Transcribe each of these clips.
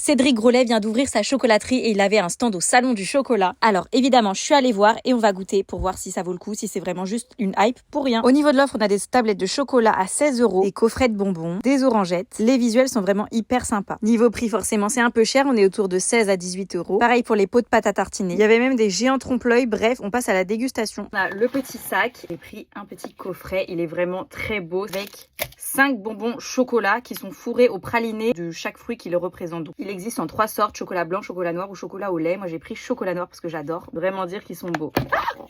Cédric Grolet vient d'ouvrir sa chocolaterie et il avait un stand au salon du chocolat. Alors évidemment, je suis allée voir et on va goûter pour voir si ça vaut le coup, si c'est vraiment juste une hype pour rien. Au niveau de l'offre, on a des tablettes de chocolat à 16 €, des coffrets de bonbons, des orangettes. Les visuels sont vraiment hyper sympas. Niveau prix, forcément, c'est un peu cher. On est autour de 16 à 18 €. Pareil pour les pots de pâte à tartiner. Il y avait même des géants trompe-l'œil. Bref, on passe à la dégustation. On a le petit sac. J'ai pris un petit coffret. Il est vraiment très beau avec 5 bonbons chocolat qui sont fourrés au praliné de chaque fruit qui le représente. Donc, il existe en 3 sortes, chocolat blanc, chocolat noir ou chocolat au lait. Moi, j'ai pris chocolat noir parce que j'adore vraiment dire qu'ils sont beaux.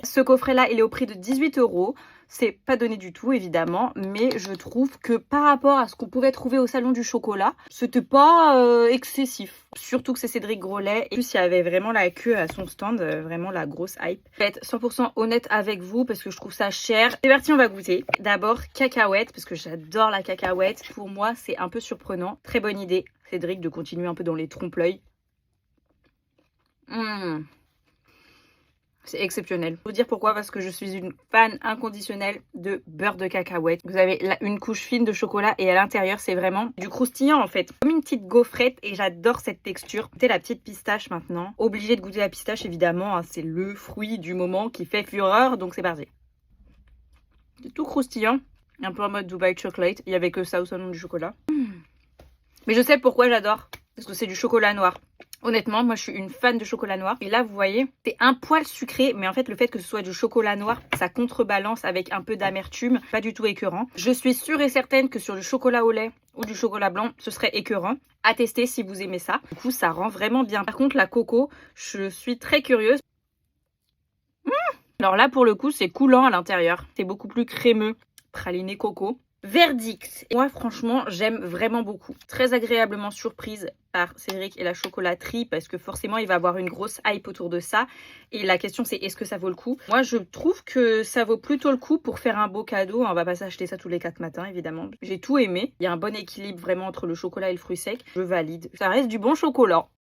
Ce coffret-là, il est au prix de 18 €. C'est pas donné du tout, évidemment, mais je trouve que par rapport à ce qu'on pouvait trouver au salon du chocolat, c'était pas excessif. Surtout que c'est Cédric Grolet. Et plus, il y avait vraiment la queue à son stand, vraiment la grosse hype. Je vais être 100% honnête avec vous parce que je trouve ça cher. C'est parti, on va goûter. D'abord, cacahuète, parce que j'adore la cacahuète. Pour moi, c'est un peu surprenant. Très bonne idée, Cédric, de continuer un peu dans les trompe-l'œil. C'est exceptionnel. Je vais vous dire pourquoi, parce que je suis une fan inconditionnelle de beurre de cacahuète. Vous avez là une couche fine de chocolat et à l'intérieur, c'est vraiment du croustillant en fait. Comme une petite gaufrette et j'adore cette texture. Goûtez la petite pistache maintenant. Obligé de goûter la pistache évidemment, hein, c'est le fruit du moment qui fait fureur, donc c'est parti. C'est tout croustillant, un peu en mode Dubai Chocolate. Il n'y avait que ça au salon du chocolat. Mais je sais pourquoi j'adore, parce que c'est du chocolat noir. Honnêtement, moi je suis une fan de chocolat noir. Et là, vous voyez, c'est un poil sucré. Mais en fait, le fait que ce soit du chocolat noir, ça contrebalance avec un peu d'amertume. Pas du tout écœurant. Je suis sûre et certaine que sur du chocolat au lait ou du chocolat blanc, ce serait écœurant. À tester si vous aimez ça. Du coup, ça rend vraiment bien. Par contre, la coco, je suis très curieuse. Alors là, pour le coup, c'est coulant à l'intérieur. C'est beaucoup plus crémeux. Praliné coco. Verdict. Moi, franchement, j'aime vraiment beaucoup. Très agréablement surprise par Cédric et la chocolaterie parce que forcément, il va avoir une grosse hype autour de ça. Et la question, c'est est-ce que ça vaut le coup? Moi, je trouve que ça vaut plutôt le coup pour faire un beau cadeau. On va pas s'acheter ça tous les 4 matins, évidemment. J'ai tout aimé. Il y a un bon équilibre vraiment entre le chocolat et le fruit sec. Je valide. Ça reste du bon chocolat.